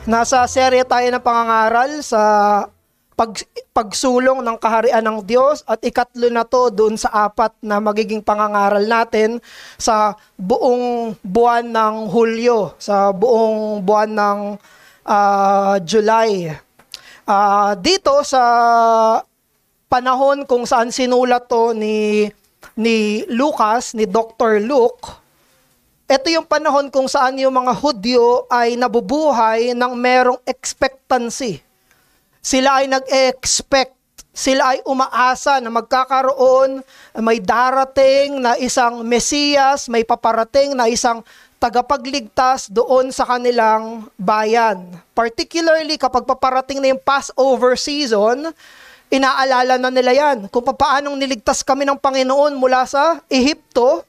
Nasa serye tayo ng pangangaral sa pagsulong ng kaharian ng Diyos at ikatlo na to doon sa apat na magiging pangangaral natin sa buong buwan ng Hulyo, sa buong buwan ng July. Dito sa panahon kung saan sinulat to ni Lucas, ni Dr. Luke, ito yung panahon kung saan yung mga Hudyo ay nabubuhay ng merong expectancy. Sila ay nag-expect, sila ay umaasa na magkakaroon, may darating na isang Mesiyas, may paparating na isang tagapagligtas doon sa kanilang bayan. Particularly kapag paparating na yung Passover season, inaalala na nila yan kung paanong niligtas kami ng Panginoon mula sa Ehipto,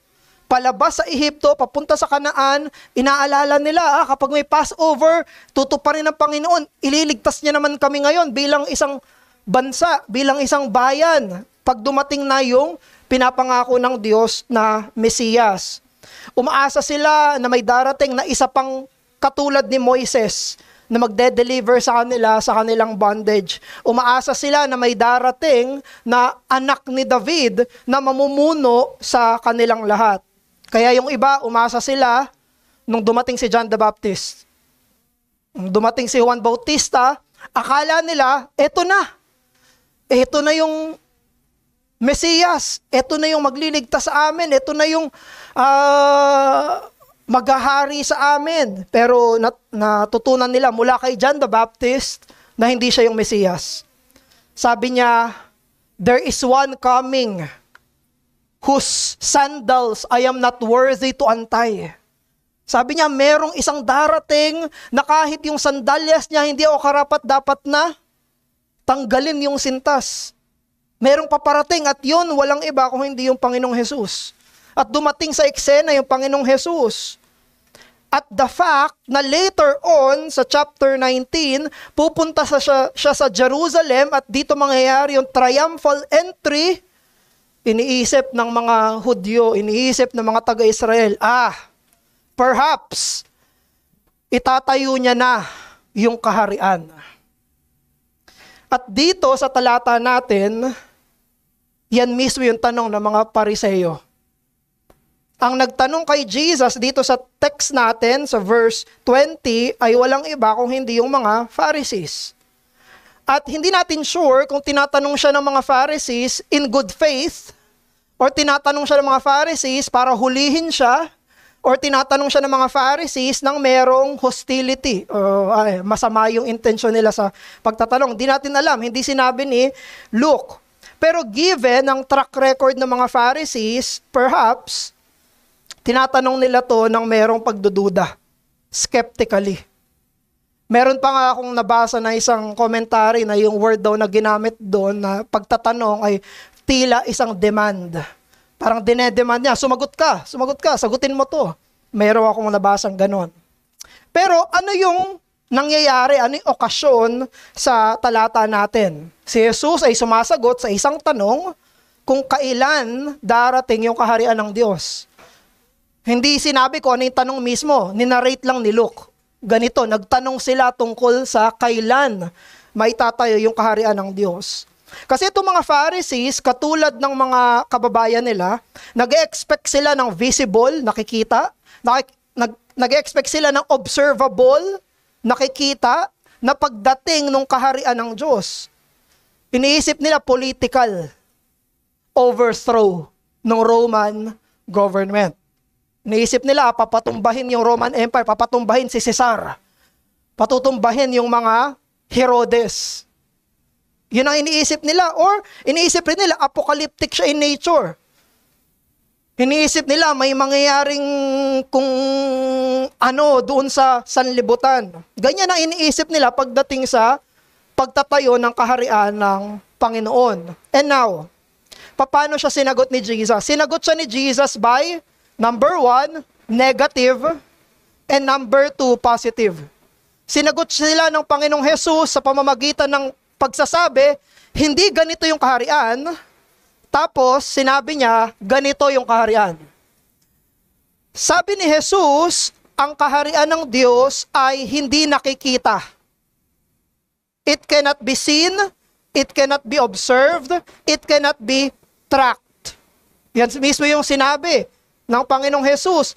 palabas sa Ehipto, papunta sa Kanaan. Inaalala nila, kapag may Passover, tutuparin ng Panginoon, ililigtas niya naman kami ngayon bilang isang bansa, bilang isang bayan, pag dumating na yung pinapangako ng Diyos na Mesiyas. Umaasa sila na may darating na isa pang katulad ni Moises, na magde-deliver sa kanila sa kanilang bondage. Umaasa sila na may darating na anak ni David na mamumuno sa kanilang lahat. Kaya yung iba, umasa sila nung dumating si John the Baptist. Nung dumating si Juan Bautista, akala nila, eto na. Eto na yung Mesiyas. Eto na yung magliligtas sa amin. Eto na yung maghahari sa amin. Pero natutunan nila mula kay John the Baptist na hindi siya yung Mesiyas. Sabi niya, there is one coming whose sandals I am not worthy to untie. Sabi niya, merong isang darating na kahit yung sandalyas niya hindi ako karapat-dapat na tanggalin yung sintas. Merong paparating at yun walang iba kung hindi yung Panginoong Hesus. At dumating sa eksena yung Panginoong Hesus. At the fact na later on sa chapter 19, pupunta siya sa Jerusalem at dito mangyayari yung triumphal entry. Iniisip ng mga Hudyo, iniisip ng mga taga-Israel, perhaps, itatayo niya na yung kaharian. At dito sa talata natin, yan mismo yung tanong ng mga Pariseo. Ang nagtanong kay Jesus dito sa text natin, sa verse 20, ay walang iba kung hindi yung mga Pharisees. At hindi natin sure kung tinatanong siya ng mga Pharisees in good faith, or tinatanong siya ng mga Pharisees para hulihin siya, or tinatanong siya ng mga Pharisees nang merong hostility, masama yung intention nila sa pagtatanong. Hindi natin alam, hindi sinabi ni Luke. Pero given ang track record ng mga Pharisees, perhaps, tinatanong nila to nang merong pagdududa, skeptically. Meron pa nga akong nabasa na isang commentary na yung word daw na ginamit doon na pagtatanong ay tila isang demand. Parang dinedemand niya, sumagot ka, sagutin mo to. Meron akong nabasang ganon. Pero ano yung nangyayari, ano yung okasyon sa talata natin? Si Jesus ay sumasagot sa isang tanong kung kailan darating yung kaharian ng Diyos. Hindi sinabi ko ano yung tanong mismo, ninarrate lang ni Luke. Ganito, nagtanong sila tungkol sa kailan maitatayo yung kaharian ng Diyos. Kasi itong mga Pharisees, katulad ng mga kababayan nila, nag-expect sila ng visible, nakikita, nag-expect sila ng observable, nakikita, na pagdating ng kaharian ng Diyos. Iniisip nila political overthrow ng Roman government. Iniisip nila, papatumbahin yung Roman Empire, papatumbahin si Caesar, patutumbahin yung mga Herodes. Yun ang iniisip nila, or iniisip rin nila, apocalyptic siya in nature. Iniisip nila, may mangyayaring kung ano doon sa sanlibutan. Ganyan ang iniisip nila pagdating sa pagtatayo ng kaharian ng Panginoon. And now, paano siya sinagot ni Jesus? Sinagot siya ni Jesus by, number 1, negative, and number 2, positive. Sinagot sila ng Panginoong Hesus sa pamamagitan ng pagsasabi, hindi ganito yung kaharian, tapos sinabi niya, ganito yung kaharian. Sabi ni Jesus, ang kaharian ng Diyos ay hindi nakikita. It cannot be seen, it cannot be observed, it cannot be tracked. Yan mismo yung sinabi ng Panginoong Jesus.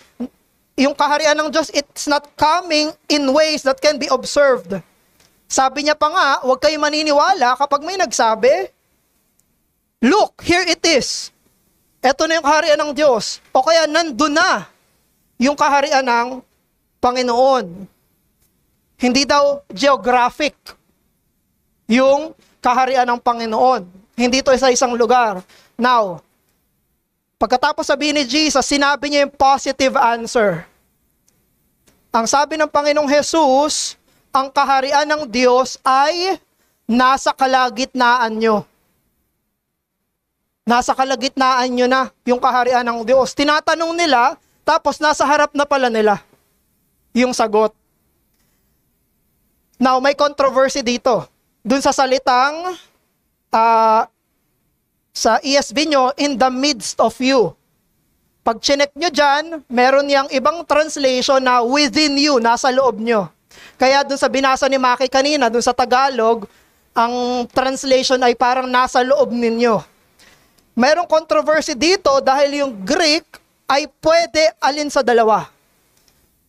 Yung kaharian ng Diyos, it's not coming in ways that can be observed. Sabi niya pa nga, huwag kayo maniniwala kapag may nagsabi, look, here it is. Ito na yung kaharian ng Diyos. O kaya nandun na yung kaharian ng Panginoon. Hindi daw geographic yung kaharian ng Panginoon. Hindi ito sa isang lugar. Now, pagkatapos sabihin ni Jesus, sinabi niya yung positive answer. Ang sabi ng Panginoong Jesus, ang kaharian ng Diyos ay nasa kalagitnaan nyo. Nasa kalagitnaan nyo na yung kaharian ng Diyos. Tinatanong nila, tapos nasa harap na pala nila yung sagot. Now, may controversy dito. Dun sa salitang, sa ESV nyo, in the midst of you. Pag chinek nyo dyan, meron yang ibang translation na within you, nasa loob nyo. Kaya dun sa binasa ni Maki kanina, dun sa Tagalog, ang translation ay parang nasa loob ninyo. Merong controversy dito dahil yung Greek ay pwede alin sa dalawa.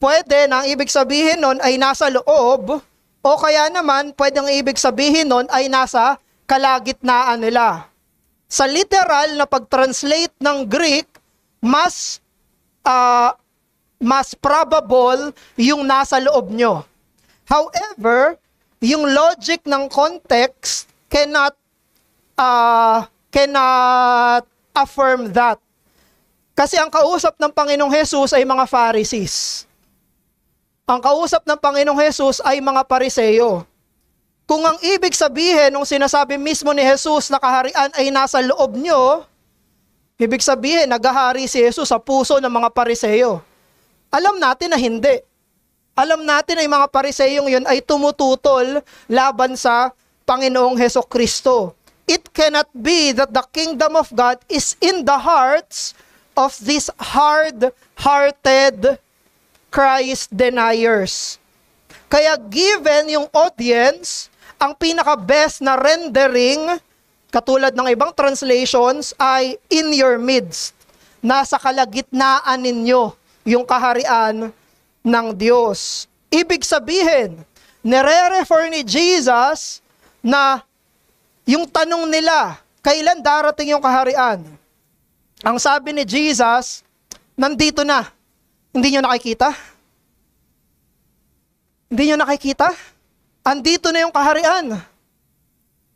Pwede na ang ibig sabihin nun ay nasa loob, o kaya naman pwede ang ibig sabihin nun ay nasa kalagitnaan nila. Sa literal na pag-translate ng Greek, mas probable yung nasa loob nyo. However, yung logic ng context cannot affirm that. Kasi ang kausap ng Panginoong Jesus ay mga Pharisees. Ang kausap ng Panginoong Jesus ay mga Pariseo. Kung ang ibig sabihin nung sinasabi mismo ni Jesus na kaharian ay nasa loob nyo, ibig sabihin naghahari si Jesus sa puso ng mga Pariseo. Alam natin na hindi. Alam natin na yung mga Pariseyong yun ay tumututol laban sa Panginoong Hesukristo. It cannot be that the kingdom of God is in the hearts of these hard-hearted Christ deniers. Kaya given yung audience, ang pinaka-best na rendering, katulad ng ibang translations, ay in your midst. Nasa kalagitnaan ninyo yung kaharian ng Diyos. Ibig sabihin, nire-refer ni Jesus na yung tanong nila, kailan darating yung kaharian? Ang sabi ni Jesus, nandito na. Hindi nyo nakikita? Hindi nyo nakikita? Andito na yung kaharian.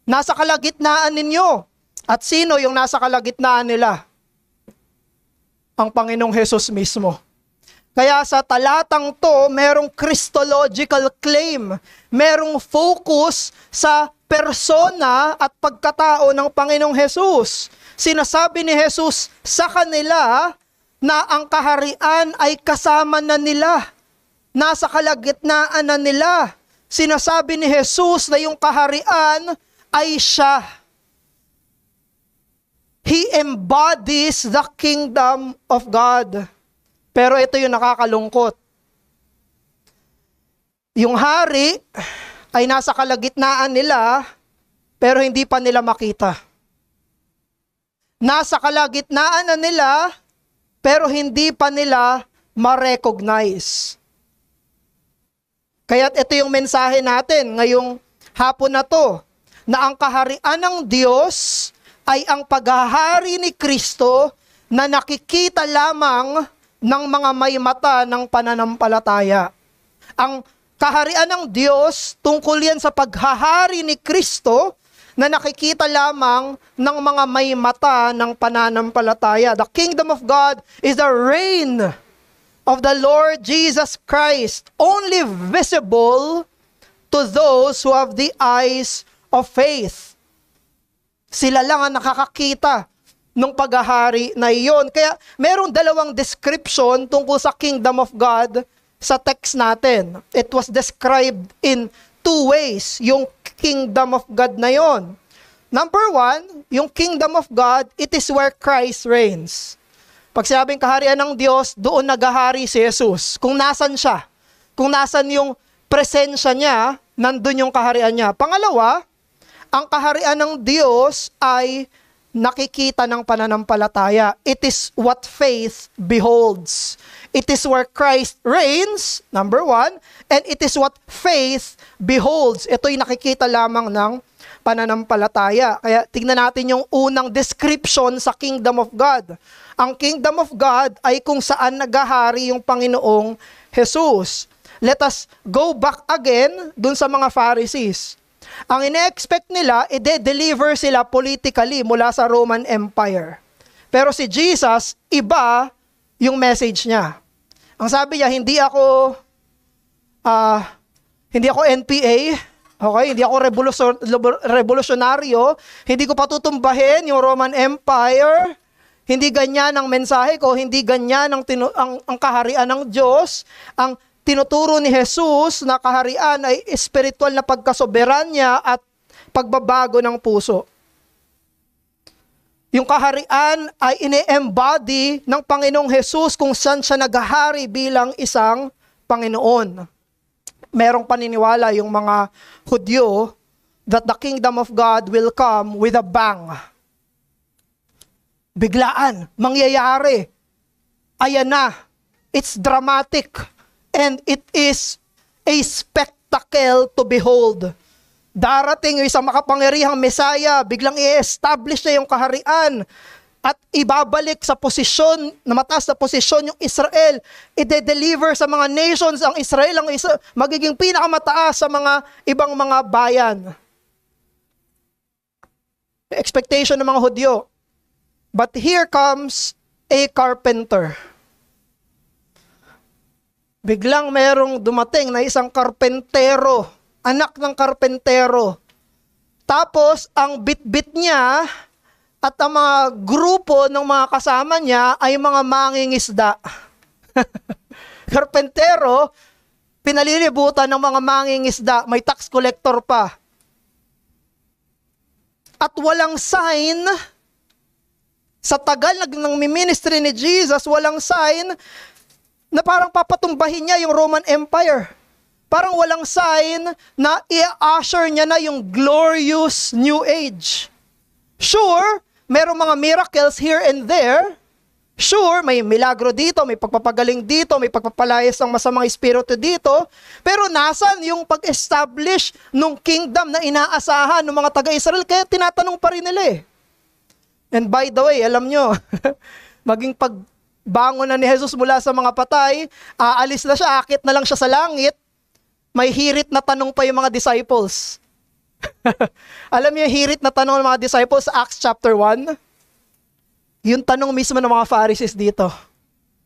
Nasa kalagitnaan ninyo. At sino yung nasa kalagitnaan nila? Ang Panginoong Jesus mismo. Kaya sa talatang to, merong Christological claim. Merong focus sa persona at pagkatao ng Panginoong Jesus. Sinasabi ni Jesus sa kanila na ang kaharian ay kasama na nila. Nasa kalagitnaan na nila. Sinasabi ni Jesus na yung kaharian ay siya. He embodies the kingdom of God. Pero ito yung nakakalungkot. Yung hari ay nasa kalagitnaan nila, pero hindi pa nila makita. Nasa kalagitnaan na nila, pero hindi pa nila ma-recognize. Kaya't ito yung mensahe natin ngayong hapon na to, na ang kaharian ng Diyos ay ang paghahari ni Kristo na nakikita lamang ng mga may mata ng pananampalataya. Ang kaharian ng Diyos, tungkol yan sa paghahari ni Kristo na nakikita lamang ng mga may mata ng pananampalataya. The kingdom of God is the reign of the Lord Jesus Christ, only visible to those who have the eyes of faith. Sila lang ang nakakakita ng paghahari na iyon. Kaya merong dalawang description tungkol sa kingdom of God sa text natin. It was described in two ways, yung kingdom of God na yon. Number one, yung kingdom of God, it is where Christ reigns. Pag sinabing kaharian ng Diyos, doon naghahari si Jesus. Kung nasan siya, kung nasan yung presensya niya, nandun yung kaharian niya. Pangalawa, ang kaharian ng Diyos ay nakikita ng pananampalataya. It is what faith beholds. It is where Christ reigns, number one, and it is what faith beholds. Ito'y nakikita lamang ng pananampalataya. Kaya tingnan natin yung unang description sa Kingdom of God. Ang Kingdom of God ay kung saan naghahari yung Panginoong Jesus. Let us go back again dun sa mga Pharisees. Ang ine-expect nila, i-deliver sila politically mula sa Roman Empire. Pero si Jesus, iba yung message niya. Ang sabi niya, hindi ako NPA, okay? Hindi ako revolusyonaryo, hindi ko patutumbahin yung Roman Empire, hindi ganyan ang mensahe ko, hindi ganyan ang kaharian ng Diyos. Ang tinuturo ni Jesus na kaharian ay espiritual na pagkasoberanya at pagbabago ng puso. Yung kaharian ay ine-embody ng Panginoong Jesus kung saan siya naghahari bilang isang Panginoon. Merong paniniwala yung mga Hudyo that the kingdom of God will come with a bang. Biglaan, mangyayari. Ayan na. It's dramatic. And it is a spectacle to behold. Darating yung isang makapangyarihang Mesaya, biglang i-establish na yung kaharian at ibabalik sa posisyon, na mataas na posisyon yung Israel. I-deliver sa mga nations ang Israel, magiging pinakamataas sa mga ibang mga bayan. Expectation ng mga Hudyo. But here comes a carpenter. Biglang merong dumating na isang karpentero, anak ng karpentero. Tapos, ang bit-bit niya at ang mga grupo ng mga kasama niya ay mga mangingisda. Karpentero, pinalilibutan ng mga mangingisda, may tax collector pa. At walang sign, sa tagal ng ministry ni Jesus, walang sign na parang papatumbahin niya yung Roman Empire. Parang walang sign na i-usher niya na yung glorious new age. Sure, merong mga miracles here and there. Sure, may milagro dito, may pagpapagaling dito, may pagpapalayas ng masamang espiritu dito. Pero nasan yung pag-establish ng kingdom na inaasahan ng mga taga-Israel? Kaya tinatanong pa rin nila eh. And by the way, alam nyo, maging pagbangon na ni Jesus mula sa mga patay, aalis na siya, akit na lang siya sa langit, may hirit na tanong pa yung mga disciples. Alam niyo yung hirit na tanong ng mga disciples sa Acts chapter 1? Yung tanong mismo ng mga Pharisees dito.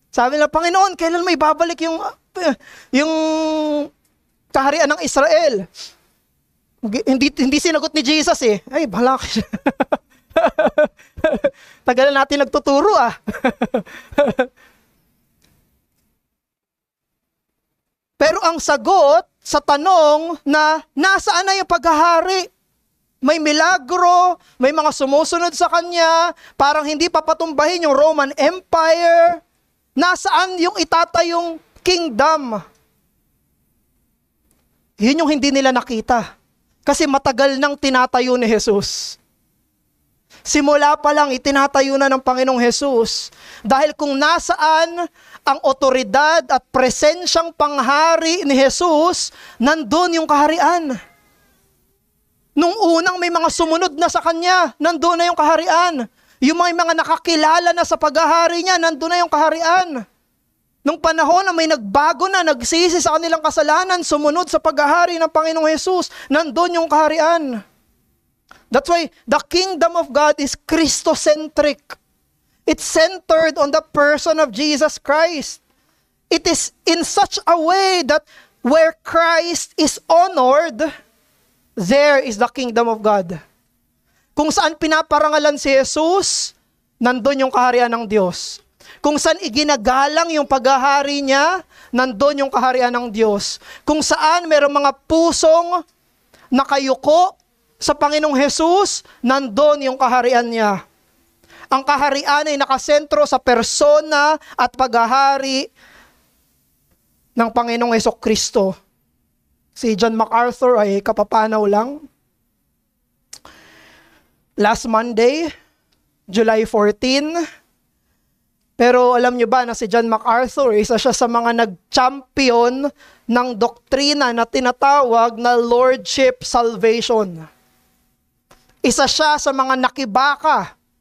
Sabi nila, Panginoon, kailan may babalik yung kaharian ng Israel? Hindi sinagot ni Jesus eh. Ay, bahala ka siya. Tagal na natin nagtuturo ah. Pero ang sagot sa tanong na nasaan na yung paghahari? May milagro, may mga sumusunod sa kanya, parang hindi papatumbahin yung Roman Empire. Nasaan yung itatayong kingdom? Yun yung hindi nila nakita. Kasi matagal nang tinatayo ni Jesus. Simula pa lang itinatayo na ng Panginoong Jesus. Dahil kung nasaan ang otoridad at presensyang panghari ni Jesus, nandun yung kaharian. Nung unang may mga sumunod na sa kanya, nandun na yung kaharian. Yung mga nakakilala na sa paghahari niya, nandun na yung kaharian. Nung panahon na may nagbago na, nagsisi sa kanilang kasalanan, sumunod sa paghahari ng Panginoong Jesus, nandun yung kaharian. That's why the kingdom of God is Christocentric. It's centered on the person of Jesus Christ. It is in such a way that where Christ is honored, there is the kingdom of God. Kung saan pinaparangalan si Jesus, nandun yung kaharian ng Diyos. Kung saan iginagalang yung paghahari niya, nandun yung kaharian ng Diyos. Kung saan mayroong mga pusong nakayuko sa Panginoong Jesus, nandun yung kaharian niya. Ang kaharian ay nakasentro sa persona at paghahari ng Panginoong Hesukristo. Si John MacArthur ay kapapanaw lang. Last Monday, July 14, pero alam nyo ba na si John MacArthur, isa siya sa mga nag-champion ng doktrina na tinatawag na Lordship Salvation. Isa siya sa mga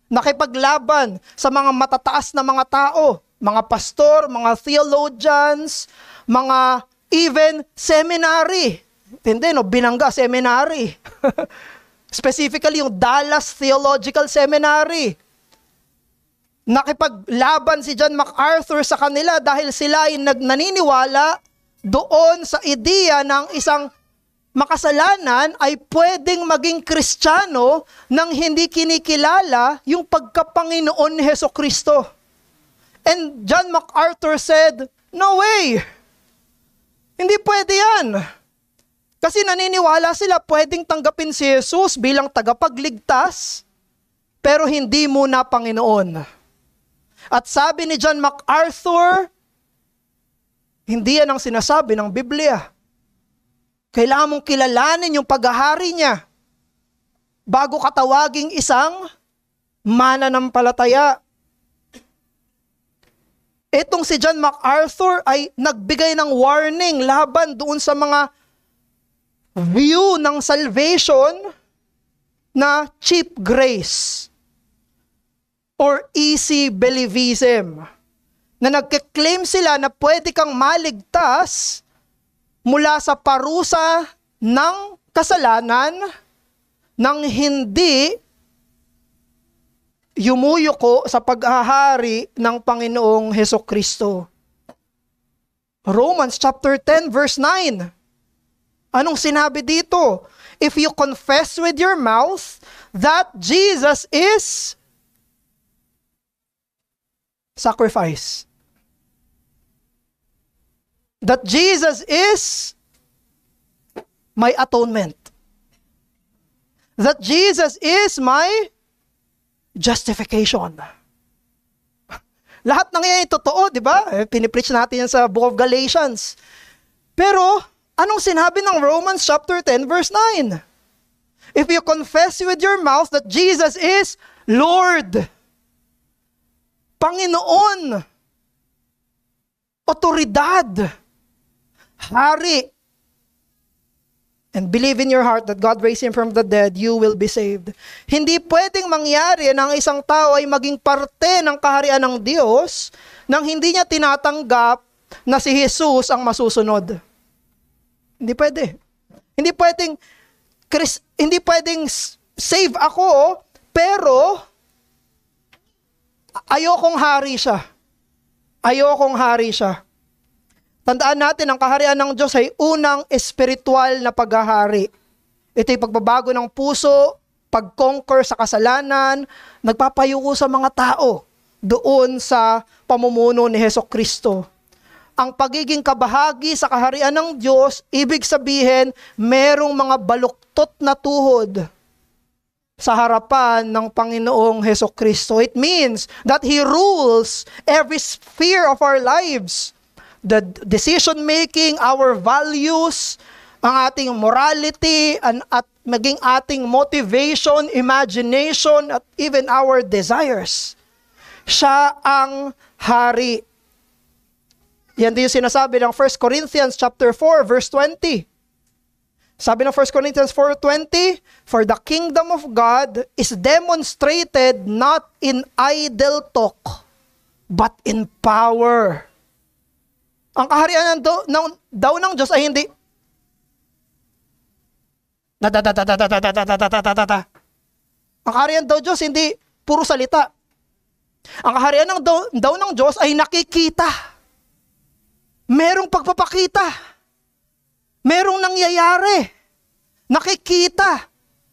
nakipaglaban sa mga matataas na mga tao, mga pastor, mga theologians, mga even seminary. Hindi, no? Binangga seminary. Specifically yung Dallas Theological Seminary. Nakipaglaban si John MacArthur sa kanila dahil sila ay naniniwala doon sa ideya ng isang makasalanan ay pwedeng maging Kristiyano nang hindi kinikilala yung pagkapanginoon ni Hesukristo. And John MacArthur said, no way! Hindi pwede yan. Kasi naniniwala sila pwedeng tanggapin si Jesus bilang tagapagligtas, pero hindi muna Panginoon. At sabi ni John MacArthur, hindi yan ang sinasabi ng Biblia. Kailangan mong kilalanin yung paghahari niya bago katawaging isang mananampalataya. Itong si John MacArthur ay nagbigay ng warning laban doon sa mga view ng salvation na cheap grace or easy believism, na nagke-claim sila na pwede kang maligtas mula sa parusa ng kasalanan nang hindi yumuyuko sa paghahari ng Panginoong Hesukristo. Romans chapter 10 verse 9. Anong sinabi dito? If you confess with your mouth that Jesus is sacrifice, that Jesus is my atonement, that Jesus is my justification. Lahat ng yan ay totoo, di ba? Pinipreach natin yan sa Book of Galatians. Pero, anong sinabi ng Romans chapter 10 verse 9? If you confess with your mouth that Jesus is Lord, Panginoon, otoridad, hari, and believe in your heart that God raised Him from the dead, you will be saved. Hindi pwedeng mangyari na ang isang tao ay maging parte ng kaharian ng Diyos nang hindi niya tinatanggap na si Jesus ang masusunod. Hindi pwede. Hindi pwedeng save ako, pero ayokong hari siya. Ayokong hari siya. Tandaan natin, ang kaharian ng Diyos ay unang espiritual na paghahari. Ito'y pagbabago ng puso, pag-conquer sa kasalanan, nagpapayuko sa mga tao doon sa pamumuno ni Hesukristo. Ang pagiging kabahagi sa kaharian ng Diyos, ibig sabihin, merong mga baluktot na tuhod sa harapan ng Panginoong Hesukristo. It means that He rules every sphere of our lives. The decision-making, our values, ang ating morality, at maging ating motivation, imagination, at even our desires. Siya ang hari. Yan din yung sinasabi ng 1 Corinthians chapter 4, verse 20. Sabi ng 1 Corinthians 4:20, for the kingdom of God is demonstrated not in idle talk, but in power. Ang kaharian daw ng Diyos ay hindi ang kaharian daw Diyos hindi puro salita. Ang kaharian daw ng Diyos ay nakikita. Merong pagpapakita. Merong nangyayari. Nakikita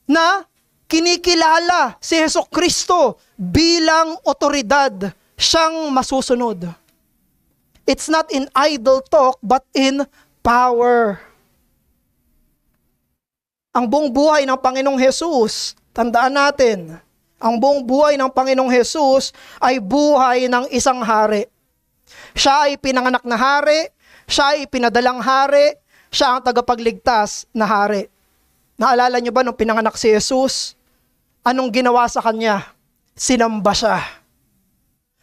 na kinikilala si Hesukristo bilang otoridad, siyang masusunod. It's not in idle talk, but in power. Ang buong buhay ng Panginoong Jesus, tandaan natin, Ang buong buhay ng Panginoong Hesus ay buhay ng isang hari. Siya ay pinanganak na hari, siya ay pinadalang hari, siya ang tagapagligtas na hari. Naalala niyo ba nung pinanganak si Jesus? Anong ginawa sa kanya? Sinamba siya.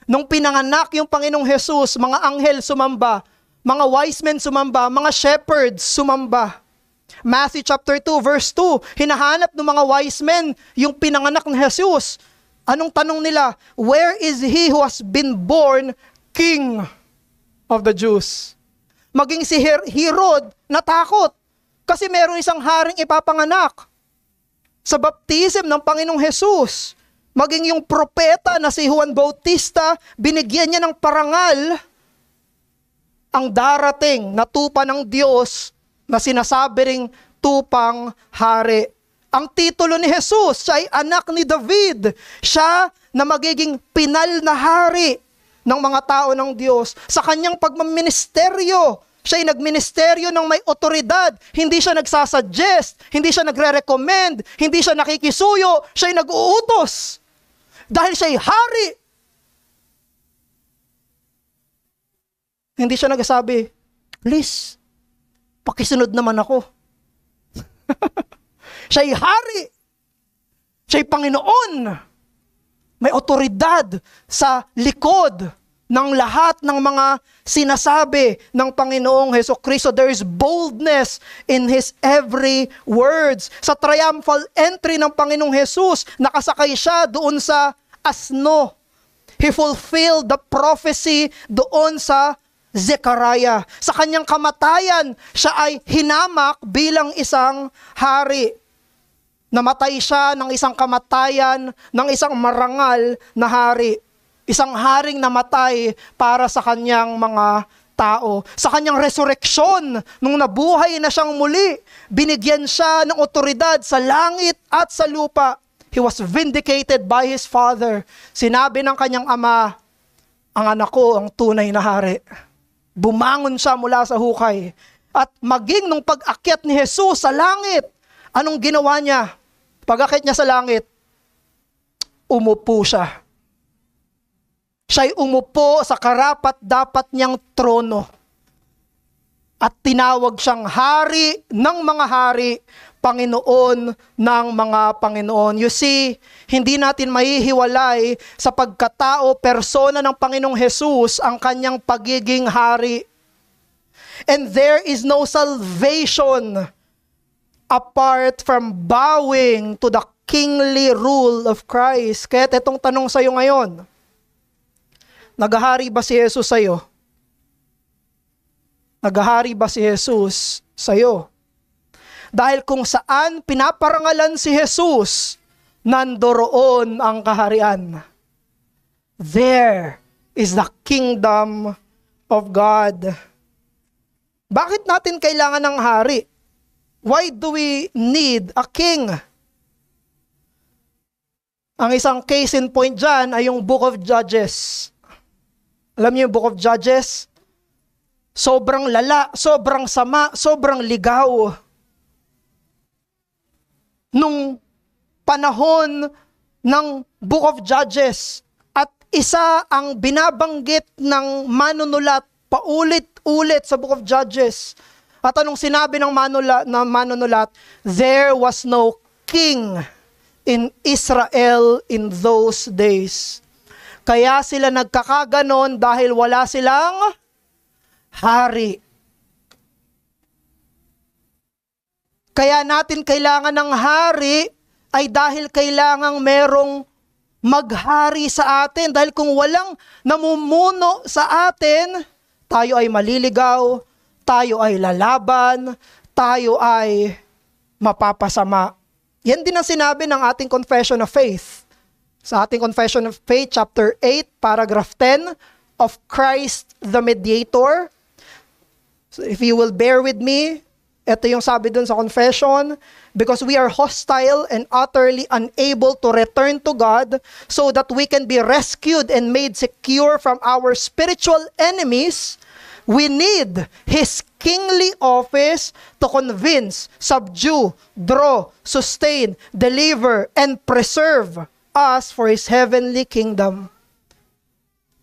Nung pinanganak yung Panginoong Hesus, mga anghel sumamba, mga wise men sumamba, mga shepherds sumamba. Matthew chapter 2 verse 2, hinahanap ng mga wise men yung pinanganak ng Jesus. Anong tanong nila? Where is he who has been born King of the Jews? Maging si Herod natakot kasi merong isang haring ipapanganak. Sa baptism ng Panginoong Jesus, maging yung propeta na si Juan Bautista, binigyan niya ng parangal ang darating na tupa ng Diyos na sinasabi ring tupang hari. Ang titulo ni Jesus, siya ay anak ni David. Siya na magiging pinal na hari ng mga tao ng Diyos. Sa kanyang pagmaministeryo, siya ay nagministeryo ng may otoridad. Hindi siya nagsasuggest, hindi siya nagre-recommend, hindi siya nakikisuyo, siya ay nag-uutos. Dahil siya ay hari. Hindi siya nagsasabi, please, pakisunod naman ako. Siya ay hari. Siya ay Panginoon. May otoridad sa likod ng lahat ng mga sinasabi ng Panginoong Hesukristo. There is boldness in His every words. Sa triumphal entry ng Panginoong Jesus, nakasakay siya doon sa asno. He fulfilled the prophecy doon sa Zechariah. Sa kanyang kamatayan, siya ay hinamak bilang isang hari. Namatay siya ng isang kamatayan ng isang marangal na hari. Isang haring namatay para sa kanyang mga tao. Sa kanyang resurreksyon, nung nabuhay na siyang muli, binigyan siya ng otoridad sa langit at sa lupa. He was vindicated by His Father. Sinabi ng kanyang ama, ang anak ko ang tunay na hari. Bumangon siya mula sa hukay. At maging nung pag-akyat ni Jesus sa langit, anong ginawa niya? Pag-akyat niya sa langit, umupo siya. Siya'y umupo sa karapat-dapat niyang trono. At tinawag siyang hari ng mga hari, Panginoon ng mga Panginoon. You see, hindi natin mahihiwalay sa pagkatao, persona ng Panginoong Jesus ang kanyang pagiging hari. And there is no salvation apart from bowing to the kingly rule of Christ. Kaya itong tanong sa iyo ngayon, naghahari ba si Jesus sa iyo? Naghahari ba si Jesus sa iyo? Dahil kung saan pinaparangalan si Jesus, nandoroon ang kaharian. There is the kingdom of God. Bakit natin kailangan ng hari? Why do we need a king? Ang isang case in point dyan ay yung Book of Judges. Alam niyo yung Book of Judges? Sobrang lala, sobrang sama, sobrang ligaw. Nung panahon ng Book of Judges at isa ang binabanggit ng manunulat paulit-ulit sa Book of Judges. At anong sinabi ng manunulat? There was no king in Israel in those days. Kaya sila nagkakaganon dahil wala silang hari. Kaya natin kailangan ng hari ay dahil kailangang merong maghari sa atin. Dahil kung walang namumuno sa atin, tayo ay maliligaw, tayo ay lalaban, tayo ay mapapasama. Yan din ang sinabi ng ating Confession of Faith. Sa ating Confession of Faith, chapter 8, paragraph 10, of Christ the Mediator. So if you will bear with me, ito yung sabi dun sa confession, because we are hostile and utterly unable to return to God so that we can be rescued and made secure from our spiritual enemies, we need His kingly office to convince, subdue, draw, sustain, deliver, and preserve us for His heavenly kingdom.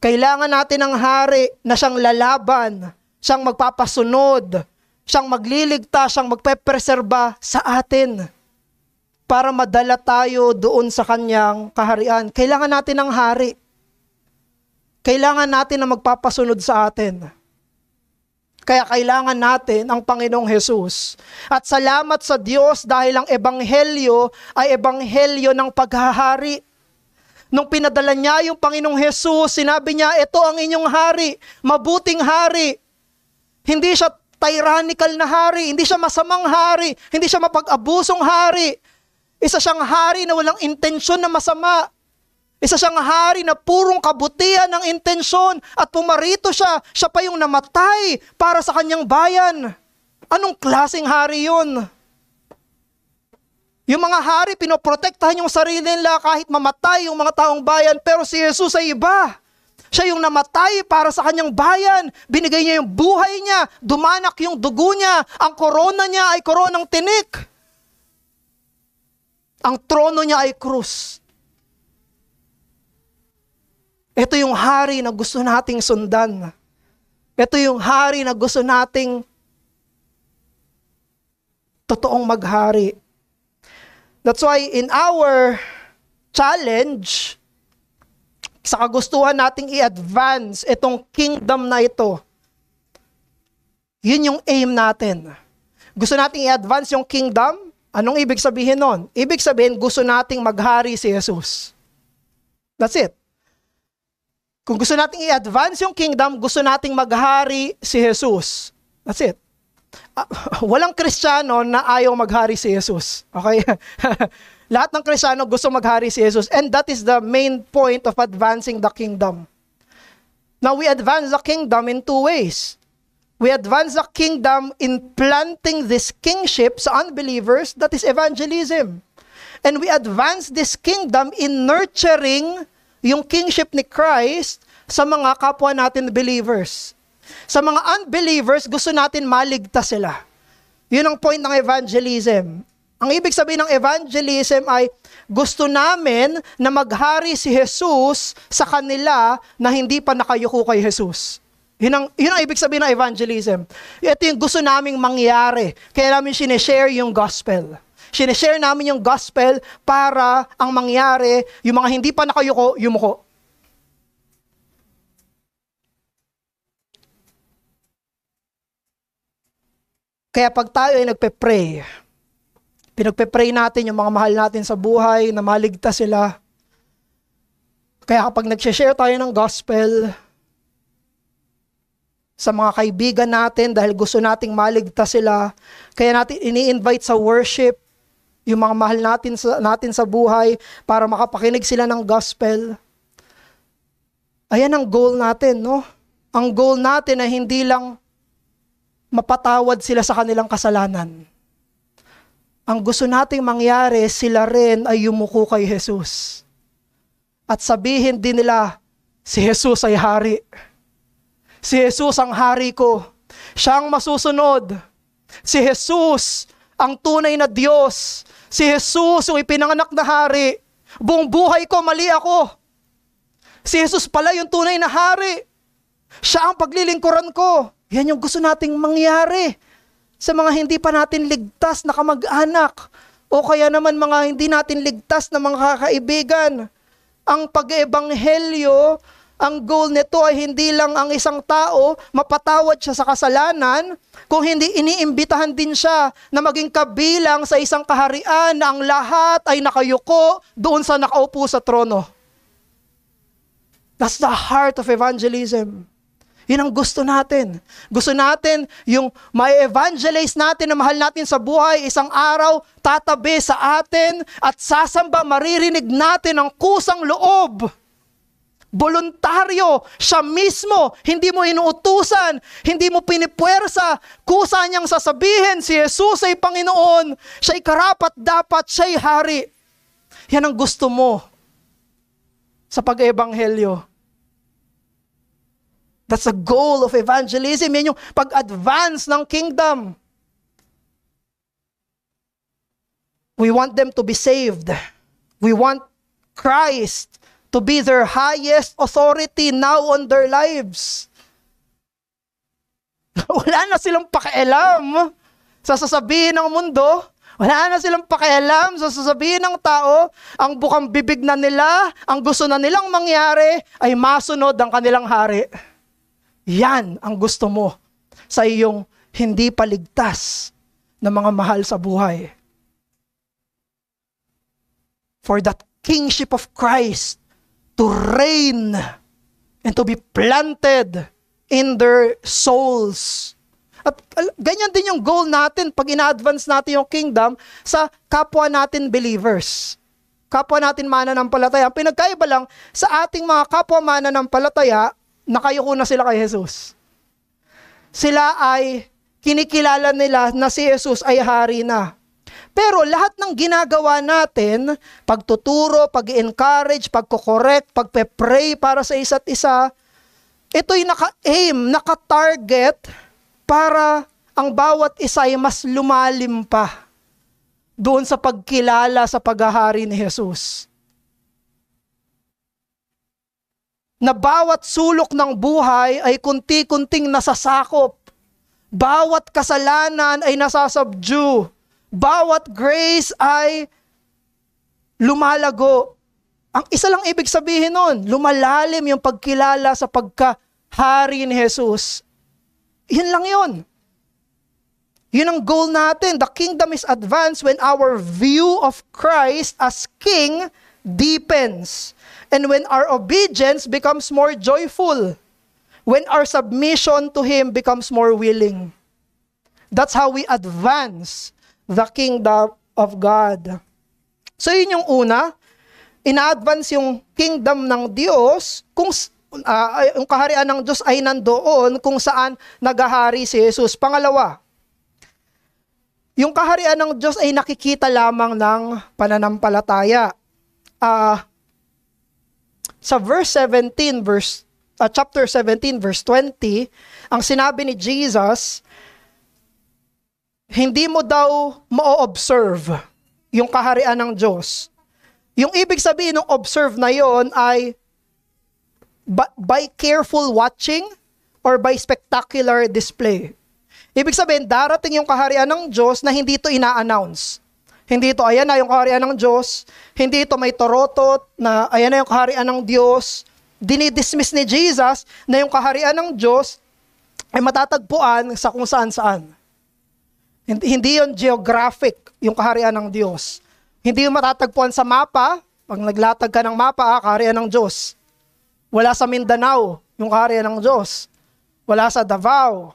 Kailangan natin ng hari na siyang lalaban, siyang magpapasunod, siyang magliligtas, siyang magpepreserba sa atin para madala tayo doon sa kanyang kaharian. Kailangan natin ng hari. Kailangan natin na magpapasunod sa atin. Kaya kailangan natin ang Panginoong Hesus. At salamat sa Diyos dahil ang ebanghelyo ay ebanghelyo ng paghahari. Nung pinadala niya yung Panginoong Hesus, sinabi niya, ito ang inyong hari, mabuting hari. Hindi siya tyrannical na hari, hindi siya masamang hari, hindi siya mapag-abusong hari. Isa siyang hari na walang intensyon na masama. Isa siyang hari na purong kabutihan ng intensyon at pumarito siya. Siya pa yung namatay para sa kanyang bayan. Anong klaseng hari yun? Yung mga hari, pinoprotektahan yung sarili nila kahit mamatay yung mga taong bayan. Pero si Jesus ay iba. Siya yung namatay para sa kanyang bayan. Binigay niya yung buhay niya. Dumanak yung dugo niya. Ang korona niya ay koronang tinik. Ang trono niya ay krus. Ito yung hari na gusto nating sundan. Ito yung hari na gusto nating totoong maghari. That's why in our challenge, sa kagustuhan nating i-advance itong kingdom na ito, yun yung aim natin. Gusto nating i-advance yung kingdom. Anong ibig sabihin nun? Ibig sabihin, gusto nating maghari si Jesus. That's it. Kung gusto nating i-advance yung kingdom, gusto nating maghari si Jesus. That's it. Walang Kristiyano na ayaw maghari si Jesus. Okay? Lahat ng Kristiyano gusto maghari si Jesus. And that is the main point of advancing the kingdom. Now, we advance the kingdom in two ways. We advance the kingdom in planting this kingship sa unbelievers, that is evangelism. And we advance this kingdom in nurturing yung kingship ni Christ sa mga kapwa natin believers. Sa mga unbelievers, gusto natin maligtas sila. Yun ang point ng evangelism. Ang ibig sabihin ng evangelism ay gusto namin na maghari si Jesus sa kanila na hindi pa nakayuko kay Jesus. Yun ang ibig sabihin ng evangelism. Ito yung gusto naming mangyari. Kaya namin sineshare yung gospel. Sineshare namin yung gospel para ang mangyari, yung mga hindi pa nakayuko, yumuko. Kaya pag tayo ay nagpe-pray, pinagpe-pray natin yung mga mahal natin sa buhay, na maligtas sila. Kaya kapag nag-share tayo ng gospel sa mga kaibigan natin dahil gusto nating maligtas sila, kaya natin ini-invite sa worship yung mga mahal natin sa buhay para makapakinig sila ng gospel. Ayan ang goal natin, no? Ang goal natin ay hindi lang mapatawad sila sa kanilang kasalanan. Ang gusto nating mangyari, sila rin ay yumuko kay Jesus. At sabihin din nila, si Jesus ay hari. Si Jesus ang hari ko. Siya ang masusunod. Si Jesus ang tunay na Diyos. Si Jesus yung ipinanganak na hari. Buong buhay ko, mali ako. Si Jesus pala yung tunay na hari. Siya ang paglilingkuran ko. Yan yung gusto nating mangyari sa mga hindi pa natin ligtas na kamag-anak. O kaya naman mga hindi natin ligtas na mga kakaibigan. Ang pag-ebanghelyo, ang goal nito ay hindi lang ang isang tao mapatawad siya sa kasalanan, kung hindi iniimbitahan din siya na maging kabilang sa isang kaharian na ang lahat ay nakayuko doon sa nakaupo sa trono. That's the heart of evangelism. Yun ang gusto natin. Gusto natin yung may evangelize natin na mahal natin sa buhay, isang araw tatabi sa atin at sasamba, maririnig natin ang kusang loob. Voluntaryo, siya mismo, hindi mo inuutusan, hindi mo pinipuwersa, kusa niyang sasabihin, si Jesus ay Panginoon, siya'y karapat dapat, siya'y hari. Yan ang gusto mo sa pag-ebanghelyo. That's the goal of evangelism. Yan yung pag-advance ng kingdom. We want them to be saved. We want Christ to be their highest authority now on their lives. Wala na silang pakialam sa sasabihin ng mundo. Wala na silang pakialam sa sasabihin ng tao. Ang bukang bibig na nila, ang gusto na nilang mangyari ay masunod ang kanilang hari. Yan ang gusto mo sa iyong hindi paligtas na mga mahal sa buhay. For that kingship of Christ to reign and to be planted in their souls. At ganyan din yung goal natin pag ina-advance natin yung kingdom sa kapwa natin believers. Kapwa natin mananampalataya. Ang pinagkaiba lang sa ating mga kapwa mananampalataya, nakayuko na sila kay Jesus. Sila ay kinikilala nila na si Jesus ay hari na. Pero lahat ng ginagawa natin, pagtuturo, pag-encourage, pagko-correct, pagpe-pray para sa isa't isa, ito'y naka-aim, naka-target para ang bawat isa ay mas lumalim pa doon sa pagkilala sa paghahari ni Jesus. Na bawat sulok ng buhay ay kunti-kunting nasasakop. Bawat kasalanan ay nasasubdue. Bawat grace ay lumalago. Ang isa lang ibig sabihin nun, lumalalim yung pagkilala sa pagkahari ni Jesus. Yun lang yun. Yun ang goal natin. The kingdom is advanced when our view of Christ as King deepens. And when our obedience becomes more joyful. When our submission to Him becomes more willing. That's how we advance the kingdom of God. So yun yung una, ina-advance yung kingdom ng Diyos kung yung kaharian ng Diyos ay nandoon kung saan naghahari si Jesus. Pangalawa, yung kaharian ng Diyos ay nakikita lamang ng pananampalataya. Sa chapter 17 verse 20, ang sinabi ni Jesus, hindi mo daw ma-observe yung kaharian ng Diyos. Yung ibig sabihin ng observe na yon ay by careful watching or by spectacular display. Ibig sabihin, darating yung kaharian ng Diyos na hindi ito ina-announce. Hindi ito, ayan na yung kaharian ng Diyos. Hindi ito may torotot na ayan na yung kaharian ng Diyos. Dinidismiss ni Jesus na yung kaharian ng Diyos ay matatagpuan sa kung saan-saan. Hindi yon geographic, yung kaharian ng Diyos. Hindi yung matatagpuan sa mapa. Pag naglatag ka ng mapa, kaharian ng Diyos. Wala sa Mindanao, yung kaharian ng Diyos. Wala sa Davao.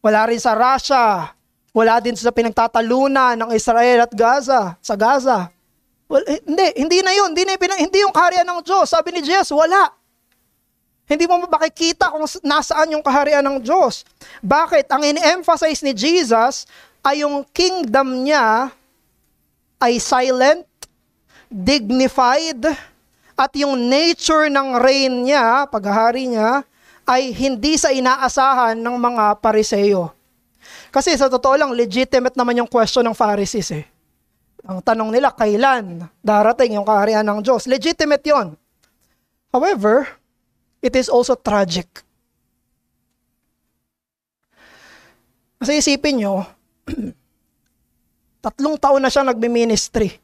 Wala rin sa Russia. Wala din sa pinagtatalunan ng Israel at Gaza, sa Gaza. Well, hindi na yun. Hindi yung kaharian ng Diyos. Sabi ni Jesus, wala. Hindi mo makikita kung nasaan yung kaharian ng Diyos. Bakit? Ang in-emphasize ni Jesus ay yung kingdom niya ay silent, dignified, at yung nature ng reign niya, paghahari niya, ay hindi sa inaasahan ng mga Pariseo. Kasi sa totoo lang, legitimate naman yung question ng Pharisees eh. Ang tanong nila, kailan darating yung kaharian ng Diyos? Legitimate yon. However, it is also tragic. Kasi isipin nyo, 3 taon na siya nagmi-ministry.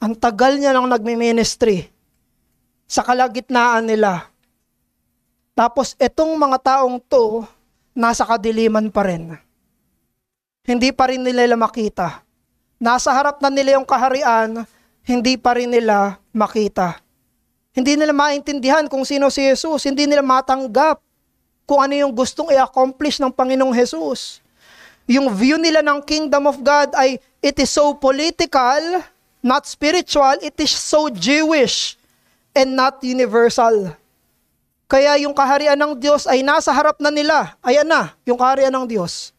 Ang tagal niya nang nagmi-ministry sa kalagitnaan nila. Tapos itong mga taong to, nasa kadiliman pa rin. Hindi pa rin nila makita. Nasa harap na nila yung kaharian, hindi pa rin nila makita. Hindi nila maintindihan kung sino si Jesus. Hindi nila matanggap kung ano yung gustong i-accomplish ng Panginoong Jesus. Yung view nila ng kingdom of God ay it is so political, not spiritual, it is so Jewish and not universal. Kaya yung kaharian ng Diyos ay nasa harap na nila. Ayan na, yung kaharian ng Diyos.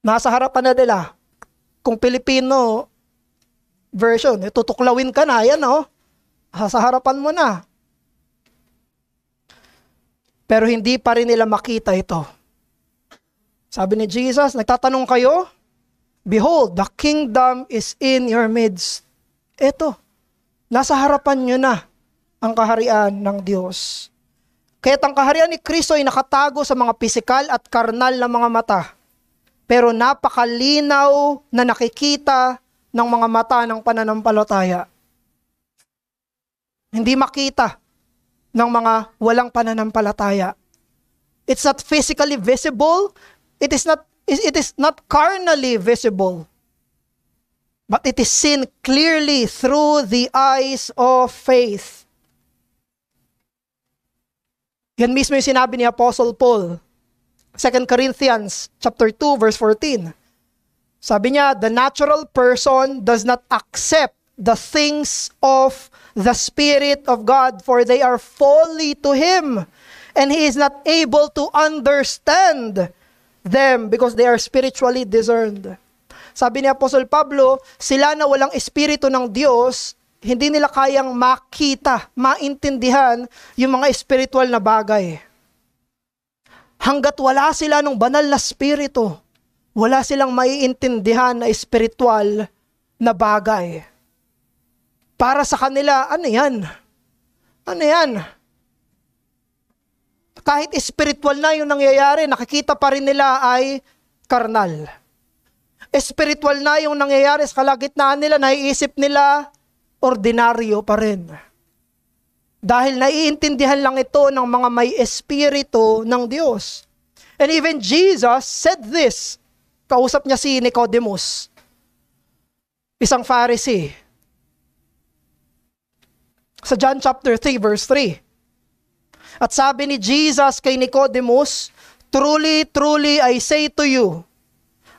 Nasa harapan na nila. Kung Pilipino version, tutuklawin ka na, ayan o. Sa harapan mo na. Pero hindi pa rin nila makita ito. Sabi ni Jesus, nagtatanong kayo, behold, the kingdom is in your midst. Ito, Nasa harapan nyo na ang kaharian ng Diyos. Kaya't ang kaharian ni Kristo ay nakatago sa mga pisikal at karnal na mga mata. Pero napakalinaw na nakikita ng mga mata ng pananampalataya. Hindi makita ng mga walang pananampalataya. It's not physically visible. It is not carnally visible. But it is seen clearly through the eyes of faith. Yan mismo yung sinabi ni Apostle Paul. 2 Corinthians chapter 2 verse 14. Sabi niya, the natural person does not accept the things of the Spirit of God, for they are folly to him, and he is not able to understand them because they are spiritually discerned. Sabi ni Apostol Pablo, sila na walang espiritu ng Diyos, hindi nila kayang makita, maintindihan yung mga espiritual na bagay. Hanggat wala sila ng banal na espiritu, wala silang maiintindihan na espiritual na bagay. Para sa kanila, ano yan? Ano yan? Kahit espiritual na yung nangyayari, nakikita pa rin nila ay karnal. Espiritual na yung nangyayari sa kalagitnaan nila, naiisip nila, ordinaryo pa rin. Dahil naiintindihan lang ito ng mga may espiritu ng Diyos. And even Jesus said this. Kausap niya si Nicodemus, isang Pharisee. Sa John chapter 3 verse 3. At sabi ni Jesus kay Nicodemus, truly, truly, I say to you,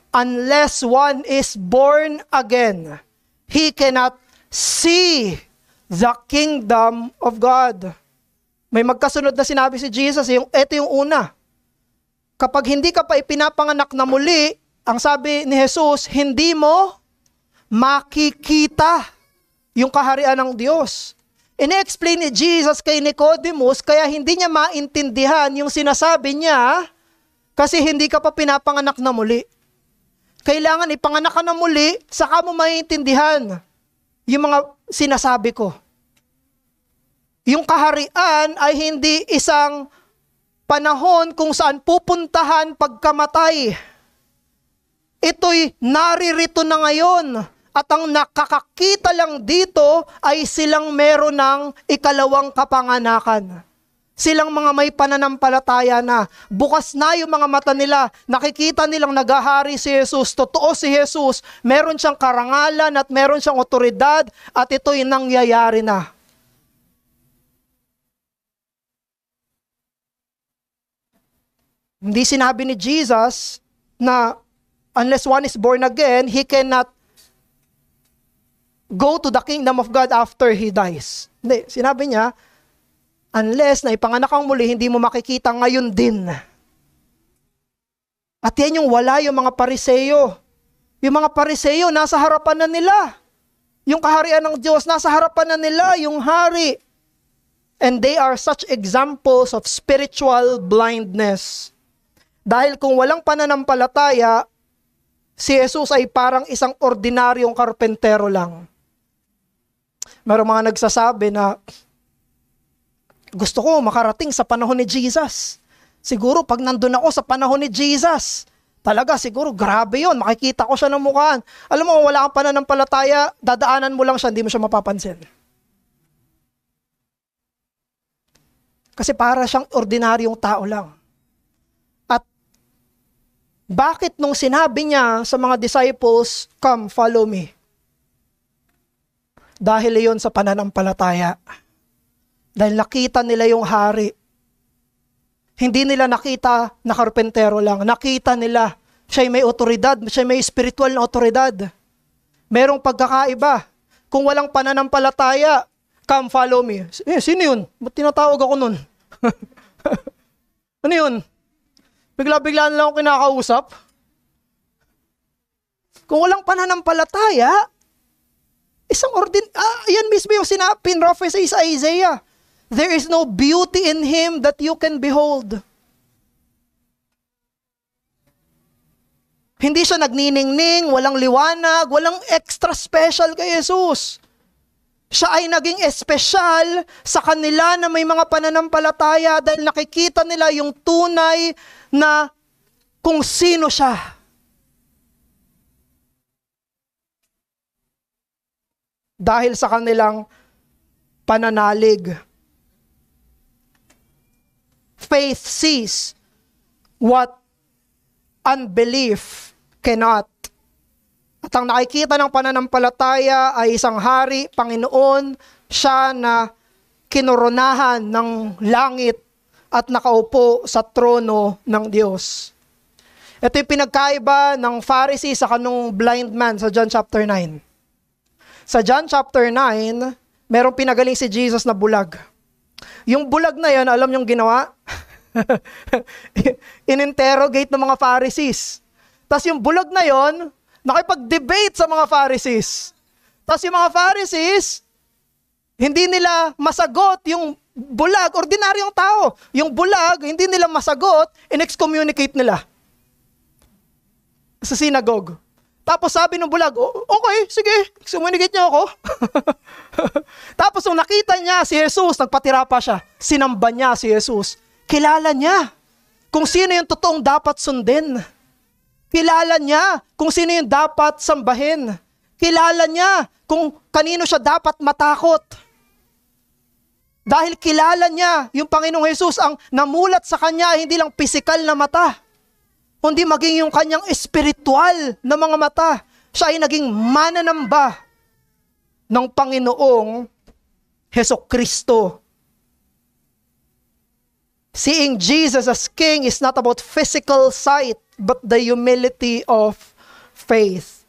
unless one is born again, he cannot see the kingdom of God. May magkasunod na sinabi si Jesus, ito yung una. Kapag hindi ka pa ipinapanganak na muli, ang sabi ni Jesus, hindi mo makikita yung kaharian ng Diyos. Ine-explain ni Jesus kay Nicodemus, kaya hindi niya maintindihan yung sinasabi niya kasi hindi ka pa pinapanganak na muli. Kailangan ipanganak ka na muli, saka mo maintindihan yung mga sinasabi ko. Yung kaharian ay hindi isang panahon kung saan pupuntahan pagkamatay. Ito'y naririto na ngayon. At ang nakakakita lang dito ay silang meron ng ikalawang kapanganakan. Silang mga may pananampalataya na. Bukas na yung mga mata nila. Nakikita nilang naghahari si Jesus. Totoo si Jesus. Meron siyang karangalan at meron siyang otoridad at ito'y nangyayari na. Hindi sinabi ni Jesus na unless one is born again, he cannot go to the kingdom of God after he dies. Hindi, sinabi niya, unless na ipanganak kang muli, hindi mo makikita ngayon din. At yan yung wala yung mga Pariseyo. Yung mga Pariseyo, nasa harapan na nila. Yung kaharian ng Diyos, nasa harapan na nila, yung hari. And they are such examples of spiritual blindness. Dahil kung walang pananampalataya, si Jesus ay parang isang ordinaryong karpentero lang. Merong mga nagsasabi na gusto ko makarating sa panahon ni Jesus. Siguro pag nandun ako sa panahon ni Jesus, talaga siguro grabe yon, makikita ko siya ng mukhaan. Alam mo, wala kang pananampalataya, dadaanan mo lang siya, hindi mo siya mapapansin. Kasi para siyang ordinaryong tao lang. At bakit nung sinabi niya sa mga disciples, come, follow me? Dahil iyon sa pananampalataya. Dahil nakita nila yung hari. Hindi nila nakita na karpentero lang. Nakita nila, siya'y may otoridad, siya'y may spiritual na otoridad. Merong pagkakaiba. Kung walang pananampalataya, come follow me. Sino yun? Ba't tinatawag ako nun? Ano yun? Bigla-bigla na lang ako kinakausap. Kung walang pananampalataya, yan mismo yung pinrophecy sa Isaiah. There is no beauty in him that you can behold. Hindi siya nagniningning, walang liwanag, walang extra special kay Jesus. Siya ay naging espesyal sa kanila na may mga pananampalataya dahil nakikita nila yung tunay na kung sino siya. Dahil sa kanilang pananalig. Faith sees what unbelief cannot. At ang nakikita ng pananampalataya ay isang hari, Panginoon, siya na kinoronahan ng langit at nakaupo sa trono ng Diyos. Ito yung pinagkaiba ng Pharisee sa kanong blind man sa John chapter 9. Sa John chapter 9, merong pinagaling si Jesus na bulag. Yung bulag na yon, alam yung ginawa? In-interrogate ng mga Pharisees. Tapos yung bulag na yon, nakipag-debate sa mga Pharisees. Tapos yung mga Pharisees, hindi nila masagot yung bulag, ordinaryong tao. Yung bulag, hindi nila masagot, in-excommunicate nila sa synagogue. Tapos sabi ng bulag, okay, sige, communicate niyo ako. Tapos nung nakita niya si Jesus, nagpatira pa siya. Sinamba niya si Jesus. Kilala niya kung sino yung totoong dapat sundin. Kilala niya kung sino yung dapat sambahin. Kilala niya kung kanino siya dapat matakot. Dahil kilala niya yung Panginoong Jesus, ang namulat sa kanya ay hindi lang pisikal na mata, kundi maging yung kanyang espiritual na mga mata. Siya ay naging mananamba ng Panginoong Hesukristo. Seeing Jesus as King is not about physical sight, but the humility of faith.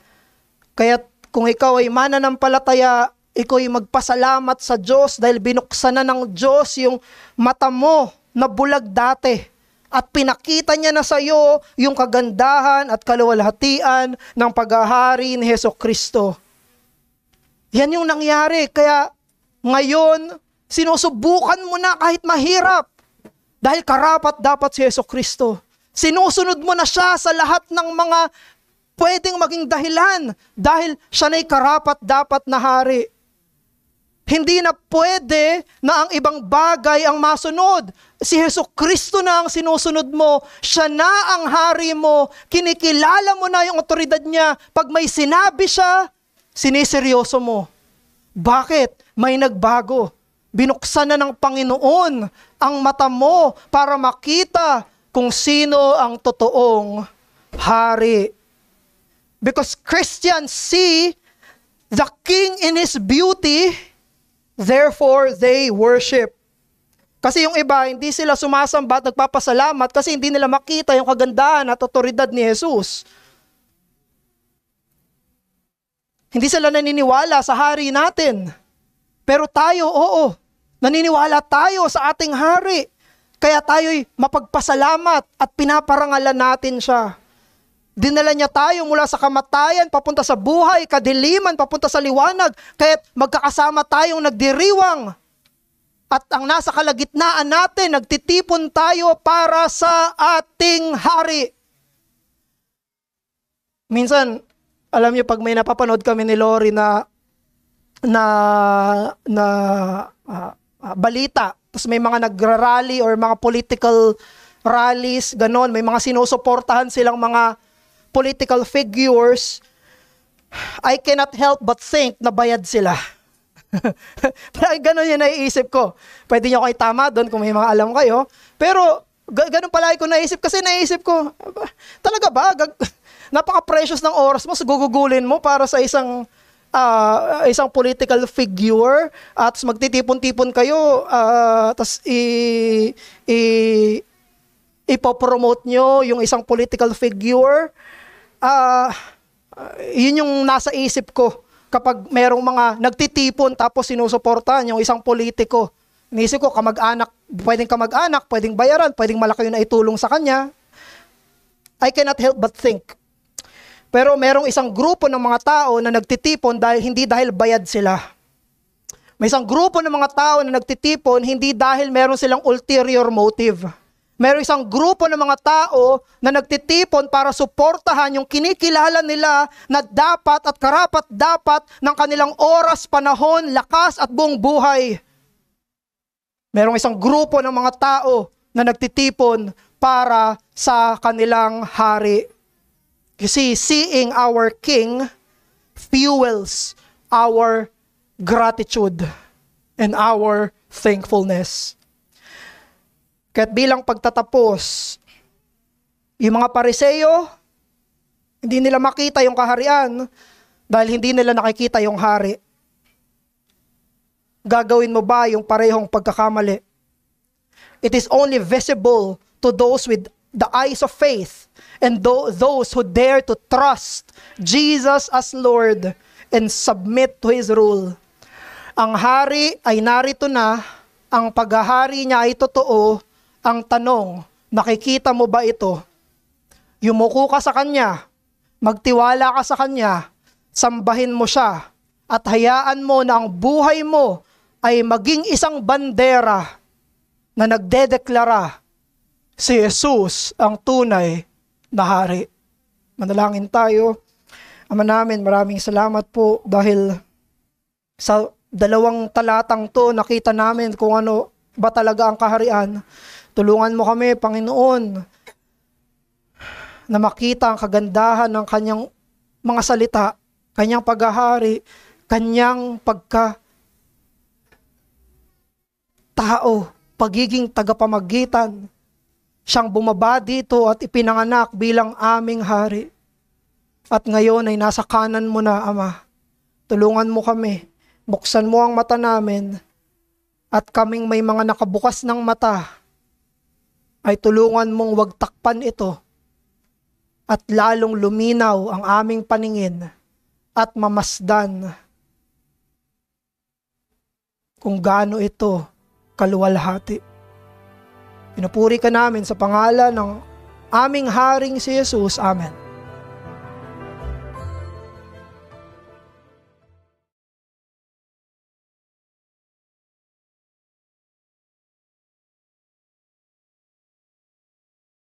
Kaya kung ikaw ay mananampalataya, ikaw ay magpasalamat sa Diyos dahil binuksan na ng Diyos yung mata mo na bulag dati. At pinakita niya na sa iyo yung kagandahan at kaluwalhatian ng paghahari ni Hesukristo. Yan yung nangyari. Kaya ngayon, sinusubukan mo na kahit mahirap. Dahil karapat dapat si Hesukristo. Sinusunod mo na siya sa lahat ng mga pwedeng maging dahilan. Dahil siya na'y karapat dapat na hari. Hindi na pwede na ang ibang bagay ang masunod. Si Hesukristo na ang sinusunod mo. Siya na ang hari mo. Kinikilala mo na yung otoridad niya. Pag may sinabi siya, siniseryoso mo. Bakit? May nagbago. Binuksan na ng Panginoon ang mata mo para makita kung sino ang totoong hari. Because Christians see the King in His beauty, therefore they worship. Kasi yung iba, hindi sila sumasamba at nagpapasalamat kasi hindi nila makita yung kagandahan at otoridad ni Jesus. Hindi sila naniniwala sa hari natin. Pero tayo, oo, naniniwala tayo sa ating hari. Kaya tayo'y mapagpasalamat at pinaparangalan natin siya. Dinala niya tayo mula sa kamatayan, papunta sa buhay, kadiliman, papunta sa liwanag. Kaya magkakasama tayong nagdiriwang. At ang nasa kalagitnaan natin, nagtitipon tayo para sa ating hari. Minsan, alam niyo, pag may napapanood kami ni Lori na balita, tapos may mga nagra-rally or mga political rallies, ganon, may mga sinusuportahan silang mga political figures, I cannot help but think na bayad sila. Ganon yung naiisip ko. Pwede nyo akong itama doon kung may mga alam kayo. Pero ganon palagi ko naisip kasi naisip ko, talaga ba? Napaka-precious ng oras mo, gugugulin mo para sa isang political figure at magtitipon-tipon kayo tapos ipopromote nyo yung isang political figure. Yun yung nasa isip ko kapag merong mga nagtitipon tapos sinusuportahan yung isang politiko. Inisip ko, pwedeng kamag-anak, pwedeng bayaran, pwedeng malaki yung naitulong sa kanya. I cannot help but think. Pero merong isang grupo ng mga tao na nagtitipon hindi dahil bayad sila. May isang grupo ng mga tao na nagtitipon hindi dahil meron silang ulterior motive. Meron isang grupo ng mga tao na nagtitipon para suportahan yung kinikilala nila na dapat at karapat-dapat ng kanilang oras, panahon, lakas at buong buhay. Merong isang grupo ng mga tao na nagtitipon para sa kanilang hari. You see, seeing our King fuels our gratitude and our thankfulness. Kaya't bilang pagtatapos, yung mga Pariseo, hindi nila makita yung kaharian dahil hindi nila nakikita yung hari. Gagawin mo ba yung parehong pagkakamali? It is only visible to those with the eyes of faith and those who dare to trust Jesus as Lord and submit to His rule. Ang hari ay narito na, ang paghahari niya ay totoo. Ang tanong, nakikita mo ba ito? Yumuko ka sa Kanya, magtiwala ka sa Kanya, sambahin mo siya, at hayaan mo na ang buhay mo ay maging isang bandera na nagdedeklara si Jesus ang tunay na hari. Manalangin tayo. Ama namin, maraming salamat po dahil sa 2 talatang to nakita namin kung ano ba talaga ang kaharian. Tulungan mo kami, Panginoon, na makita ang kagandahan ng Kanyang mga salita, Kanyang paghahari, Kanyang pagka-tao, pagiging tagapamagitan. Siyang bumaba dito at ipinanganak bilang aming hari. At ngayon ay nasa kanan mo na, Ama. Tulungan mo kami, buksan mo ang mata namin, at kaming may mga nakabukas ng mata, ay tulungan mong wag takpan ito at lalong luminaw ang aming paningin at mamasdan kung gaano ito kaluwalhati. Pinupuri ka namin sa pangalan ng aming Haring si Jesus. Amen.